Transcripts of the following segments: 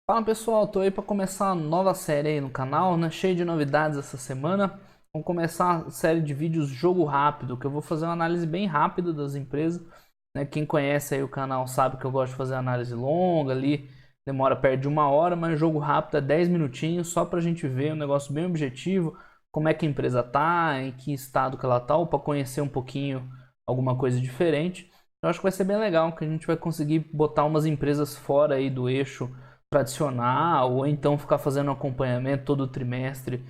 Fala pessoal, tô aí para começar uma nova série aí no canal, né? Cheio de novidades essa semana. Vamos começar a série de vídeos jogo rápido, que eu vou fazer uma análise bem rápida das empresas, né? Quem conhece aí o canal sabe que eu gosto de fazer análise longa ali, demora perto de uma hora, mas jogo rápido é 10 minutinhos, só pra gente ver um negócio bem objetivo, como é que a empresa tá, em que estado que ela tá, ou para conhecer um pouquinho alguma coisa diferente. Eu acho que vai ser bem legal, que a gente vai conseguir botar umas empresas fora aí do eixo tradicional, ou então ficar fazendo acompanhamento todo trimestre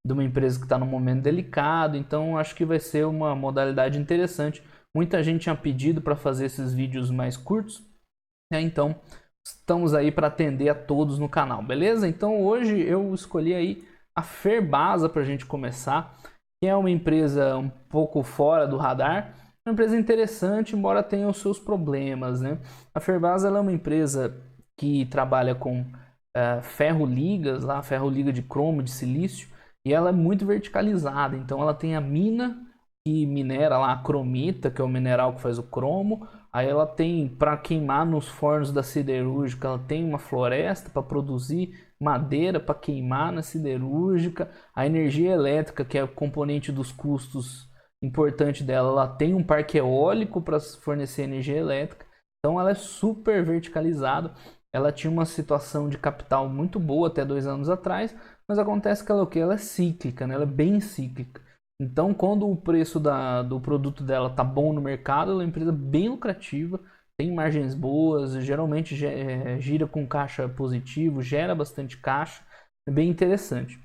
de uma empresa que está num momento delicado. Então acho que vai ser uma modalidade interessante. Muita gente tinha pedido para fazer esses vídeos mais curtos, né? Então estamos aí para atender a todos no canal, beleza? Então hoje eu escolhi aí a Ferbasa para a gente começar, que é uma empresa um pouco fora do radar, uma empresa interessante, embora tenha os seus problemas, né? A Ferbasa ela é uma empresa que trabalha com ferro ligas, lá, ferro liga de cromo, de silício, e ela é muito verticalizada. Então ela tem a mina que minera lá a cromita, que é o mineral que faz o cromo. Aí ela tem para queimar nos fornos da siderúrgica, ela tem uma floresta para produzir madeira para queimar na siderúrgica. A energia elétrica, que é o componente dos custos importante dela, ela tem um parque eólico para fornecer energia elétrica. Então ela é super verticalizada. Ela tinha uma situação de capital muito boa até 2 anos atrás, mas acontece que ela, ela é cíclica, né? Ela é bem cíclica. Então, quando o preço do produto dela tá bom no mercado, ela é uma empresa bem lucrativa, tem margens boas, geralmente gira com caixa positivo, gera bastante caixa, é bem interessante.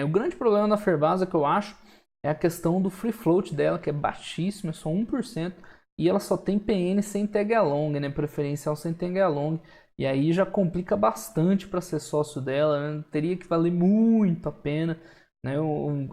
O grande problema da Ferbasa que eu acho é a questão do free float dela, que é baixíssimo, é só 1%, e ela só tem PN sem tag along, né? Preferencial sem tag along. E aí já complica bastante para ser sócio dela, né? Teria que valer muito a pena, né?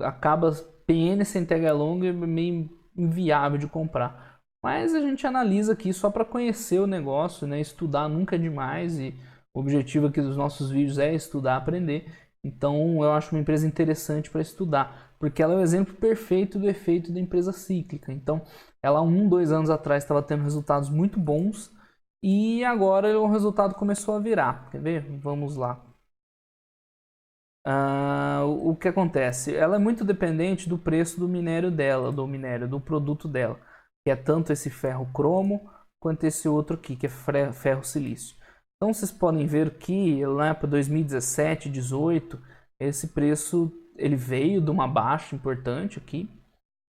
Acaba PN sem tag along é meio inviável de comprar. Mas a gente analisa aqui só para conhecer o negócio, né? Estudar nunca é demais e o objetivo aqui dos nossos vídeos é estudar, aprender. Então eu acho uma empresa interessante para estudar, porque ela é o exemplo perfeito do efeito da empresa cíclica. Então ela 2 anos atrás estava tendo resultados muito bons e agora o resultado começou a virar. Quer ver? Vamos lá. O que acontece? Ela é muito dependente do preço do minério dela, do produto dela, que é tanto esse ferro cromo quanto esse outro aqui, que é ferro silício. Então vocês podem ver que lá para 2017, 2018, esse preço ele veio de uma baixa importante aqui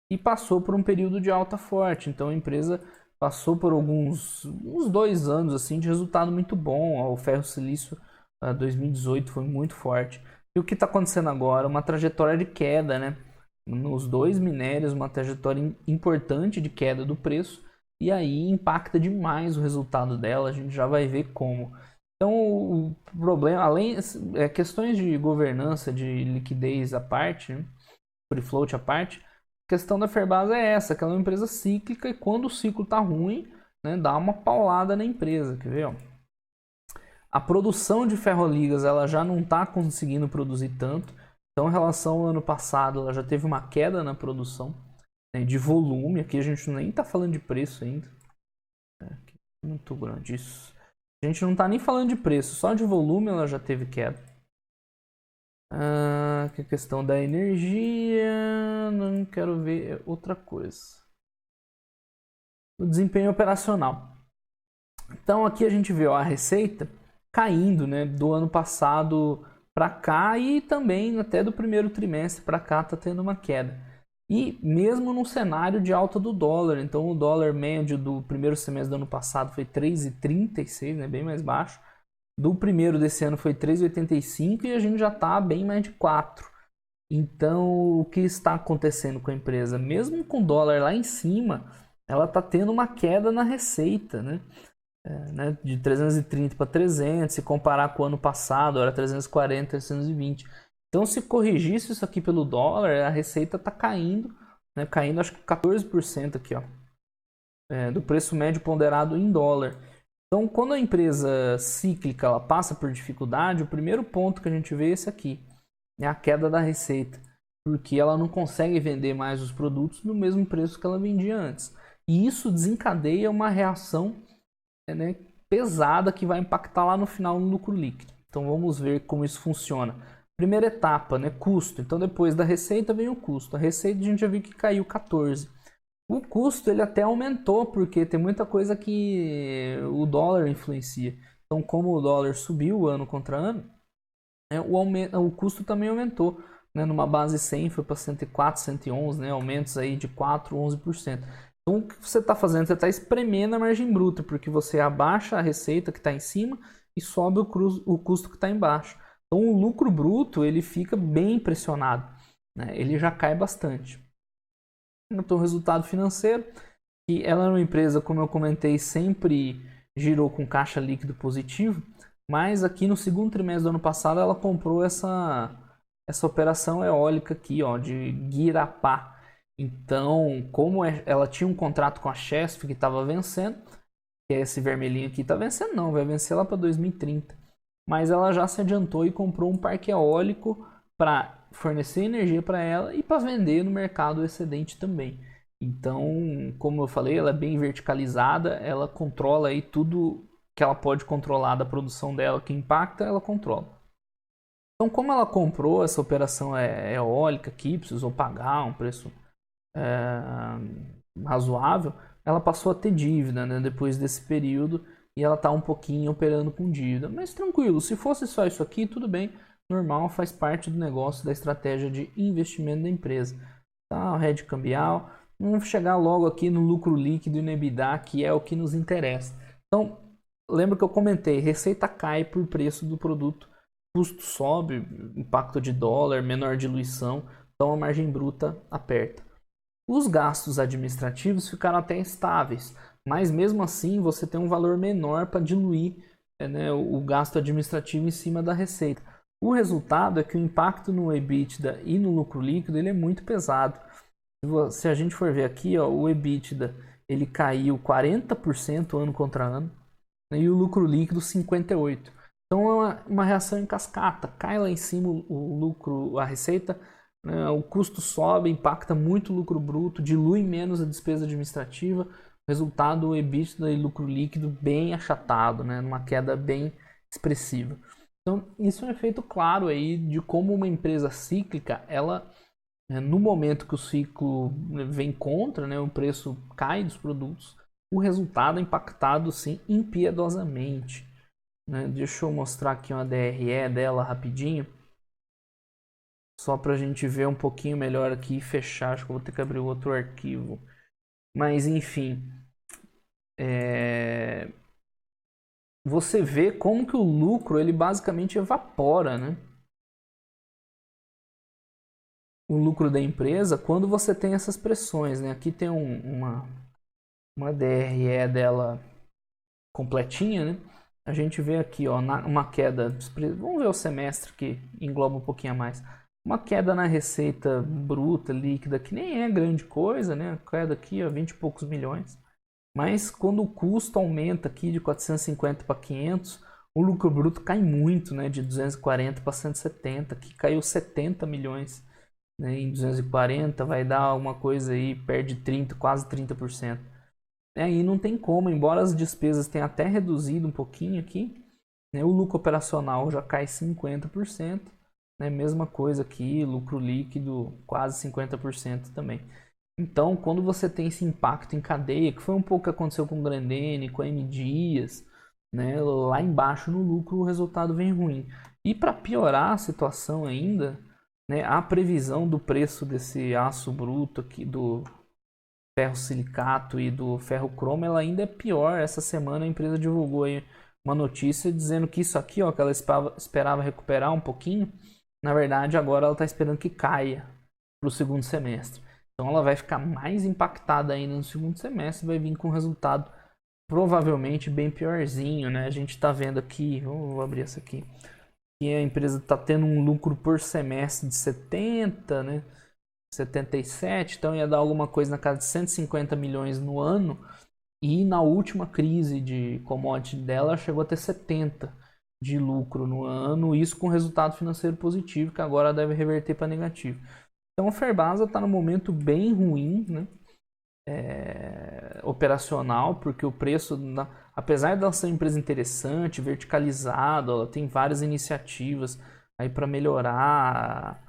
e passou por um período de alta forte. Então a empresa passou por uns 2 anos assim de resultado muito bom. O ferro silício 2018 foi muito forte. E o que está acontecendo agora? Uma trajetória de queda, né? Nos dois minérios, uma trajetória importante de queda do preço. E aí impacta demais o resultado dela. A gente já vai ver como. Então o problema, além questões de governança, de liquidez à parte, né? Free float à parte, a questão da Ferbasa é essa, que ela é uma empresa cíclica e quando o ciclo está ruim, né, dá uma paulada na empresa, quer ver? Ó? A produção de ferroligas ela já não está conseguindo produzir tanto, então em relação ao ano passado ela já teve uma queda na produção, né, de volume, aqui a gente nem está falando de preço ainda, muito grande isso. A gente não está nem falando de preço, só de volume ela já teve queda. Que é a questão da energia, não quero ver outra coisa. O desempenho operacional. Então aqui a gente vê ó, a receita caindo, né, do ano passado para cá e também até do primeiro trimestre para cá está tendo uma queda. E mesmo no cenário de alta do dólar, então o dólar médio do primeiro semestre do ano passado foi 3,36, né, bem mais baixo. Do primeiro desse ano foi 3,85 e a gente já está bem mais de 4. Então, o que está acontecendo com a empresa? Mesmo com o dólar lá em cima, ela está tendo uma queda na receita, né? De 330 para 300, se comparar com o ano passado, era 340, 320. Então, se corrigisse isso aqui pelo dólar, a receita está caindo, né? Caindo acho que 14% aqui, ó, do preço médio ponderado em dólar. Então, quando a empresa cíclica ela passa por dificuldade, o primeiro ponto que a gente vê é esse aqui, é a queda da receita, porque ela não consegue vender mais os produtos no mesmo preço que ela vendia antes. E isso desencadeia uma reação, né, pesada que vai impactar lá no final no lucro líquido. Então vamos ver como isso funciona. Primeira etapa, né, custo. Então depois da receita vem o custo. A receita a gente já viu que caiu 14. O custo ele até aumentou porque tem muita coisa que o dólar influencia. Então como o dólar subiu ano contra ano, né, o custo também aumentou. Né, numa base 100 foi para 104, 111, né, aumentos aí de 4, 11%. Então o que você está fazendo? Você está espremendo a margem bruta, porque você abaixa a receita que está em cima e sobe o custo que está embaixo. Então o lucro bruto ele fica bem pressionado, né, ele já cai bastante. Então o resultado financeiro, que ela é uma empresa, como eu comentei, sempre girou com caixa líquido positivo, mas aqui no segundo trimestre do ano passado ela comprou essa operação eólica aqui, ó, de Guirapá. Então, como ela tinha um contrato com a Chesf que estava vencendo, que é esse vermelhinho aqui, está vencendo não, vai vencer lá para 2030. Mas ela já se adiantou e comprou um parque eólico para fornecer energia para ela e para vender no mercado excedente também. Então, como eu falei, ela é bem verticalizada, ela controla aí tudo que ela pode controlar da produção dela, que impacta, ela controla. Então, como ela comprou essa operação eólica aqui, precisou pagar um preço razoável, ela passou a ter dívida, né, depois desse período, e ela está um pouquinho operando com dívida. Mas tranquilo, se fosse só isso aqui, tudo bem, normal, faz parte do negócio, da estratégia de investimento da empresa. Tá, a hedge cambial, vamos chegar logo aqui no lucro líquido e no EBITDA, que é o que nos interessa. Então, lembra que eu comentei, receita cai por preço do produto, custo sobe, impacto de dólar, menor diluição, então a margem bruta aperta. Os gastos administrativos ficaram até estáveis, mas mesmo assim você tem um valor menor para diluir, né, o gasto administrativo em cima da receita. O resultado é que o impacto no EBITDA e no lucro líquido ele é muito pesado. Se a gente for ver aqui, ó, o EBITDA ele caiu 40% ano contra ano, né, e o lucro líquido 58%. Então é uma reação em cascata, cai lá em cima o lucro, a receita, né, o custo sobe, impacta muito o lucro bruto, dilui menos a despesa administrativa, resultado o EBITDA e lucro líquido bem achatado, né, numa queda bem expressiva. Então isso é um efeito claro aí de como uma empresa cíclica, ela no momento que o ciclo vem contra, né, o preço cai dos produtos, o resultado é impactado sim impiedosamente. Né? Deixa eu mostrar aqui uma DRE dela rapidinho, só para a gente ver um pouquinho melhor aqui e fechar. Acho que eu vou ter que abrir outro arquivo. Mas enfim, você vê como que o lucro ele basicamente evapora, né? O lucro da empresa quando você tem essas pressões, né? Aqui tem uma DRE dela completinha, né? A gente vê aqui, ó, uma queda. Vamos ver o semestre que engloba um pouquinho a mais. Uma queda na receita bruta líquida que nem é grande coisa, né? Queda aqui, ó, 20 e poucos milhões. Mas quando o custo aumenta aqui de 450 para 500, o lucro bruto cai muito, né? De 240 para 170, que caiu 70 milhões, né? Em 240 vai dar alguma coisa aí, perde 30, quase 30%. Aí não tem como, embora as despesas tenham até reduzido um pouquinho aqui, né, o lucro operacional já cai 50%, né, mesma coisa aqui, lucro líquido quase 50% também. Então, quando você tem esse impacto em cadeia, que foi um pouco que aconteceu com o Grendene, com a M Dias, né, lá embaixo no lucro o resultado vem ruim. E para piorar a situação ainda, né, a previsão do preço desse aço bruto aqui, do ferro silicato e do ferro cromo, ela ainda é pior. Essa semana a empresa divulgou aí uma notícia dizendo que isso aqui, ó, que ela esperava recuperar um pouquinho, na verdade agora ela está esperando que caia para o segundo semestre. Então ela vai ficar mais impactada ainda no segundo semestre, vai vir com um resultado provavelmente bem piorzinho, né? A gente está vendo aqui, vou abrir essa aqui, que a empresa está tendo um lucro por semestre de 70, né? 77, então ia dar alguma coisa na casa de 150 milhões no ano, e na última crise de commodity dela chegou a ter 70 de lucro no ano, isso com resultado financeiro positivo, que agora deve reverter para negativo. Então a Ferbasa está num momento bem ruim, né? Operacional, porque o preço, apesar dela ser uma empresa interessante, verticalizada, ela tem várias iniciativas aí para melhorar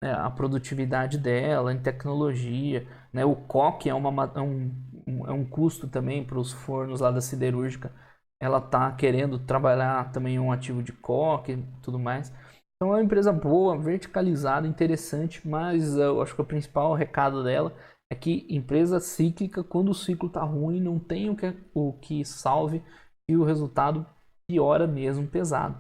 a produtividade dela em tecnologia, né? O coque é um custo também para os fornos lá da siderúrgica. Ela tá querendo trabalhar também um ativo de coque e tudo mais. Então é uma empresa boa, verticalizada, interessante, mas eu acho que o principal recado dela é que empresa cíclica, quando o ciclo tá ruim, não tem o que salve e o resultado piora mesmo, pesado.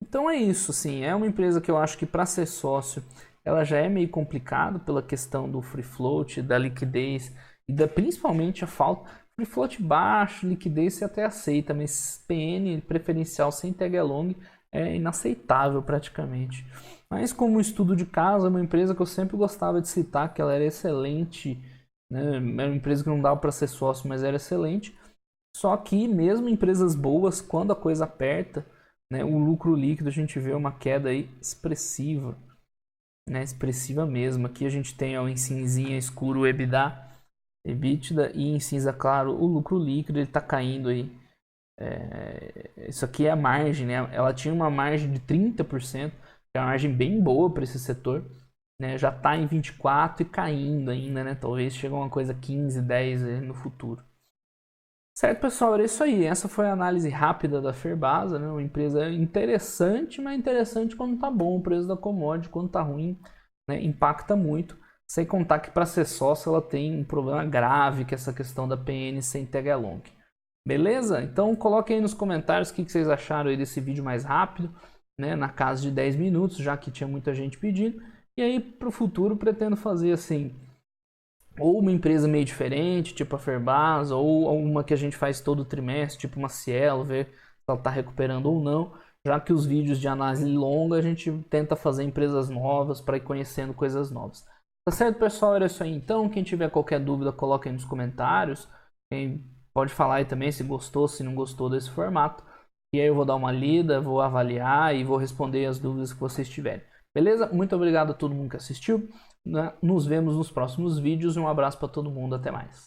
Então é isso, assim, é uma empresa que eu acho que para ser sócio, ela já é meio complicado pela questão do free float, da liquidez e principalmente a falta free float baixo, liquidez você até aceita, mas PN preferencial sem tag along é inaceitável praticamente. Mas como estudo de caso, é uma empresa que eu sempre gostava de citar, que ela era excelente, né? Era uma empresa que não dava para ser sócio, mas era excelente. Só que mesmo empresas boas, quando a coisa aperta, né, o lucro líquido a gente vê uma queda aí expressiva, né, expressiva mesmo. Aqui a gente tem ó, em cinzinha escuro o EBITDA, e em cinza claro o lucro líquido, ele está caindo aí. Isso aqui é a margem, né? Ela tinha uma margem de 30%, que é uma margem bem boa para esse setor, né? Já está em 24% e caindo ainda, né? Talvez chegue a uma coisa 15, 10 no futuro. Certo, pessoal, era isso aí. Essa foi a análise rápida da Ferbasa, né? Uma empresa interessante, mas interessante quando tá bom o preço da commodity, quando tá ruim, né? Impacta muito. Sem contar que para ser sócio ela tem um problema grave, que é essa questão da PN sem tag along. Beleza? Então coloquem aí nos comentários o que vocês acharam aí desse vídeo mais rápido, né? Na casa de 10 minutos, já que tinha muita gente pedindo. E aí para o futuro pretendo fazer assim, ou uma empresa meio diferente, tipo a Ferbasa, ou uma que a gente faz todo trimestre, tipo uma Cielo, ver se ela está recuperando ou não. Já que os vídeos de análise longa, a gente tenta fazer empresas novas para ir conhecendo coisas novas. Tá certo, pessoal? Era isso aí então. Quem tiver qualquer dúvida, coloque aí nos comentários. Quem pode falar aí também se gostou, se não gostou desse formato. E aí eu vou dar uma lida, vou avaliar e vou responder as dúvidas que vocês tiverem. Beleza? Muito obrigado a todo mundo que assistiu. Nos vemos nos próximos vídeos e um abraço para todo mundo. Até mais.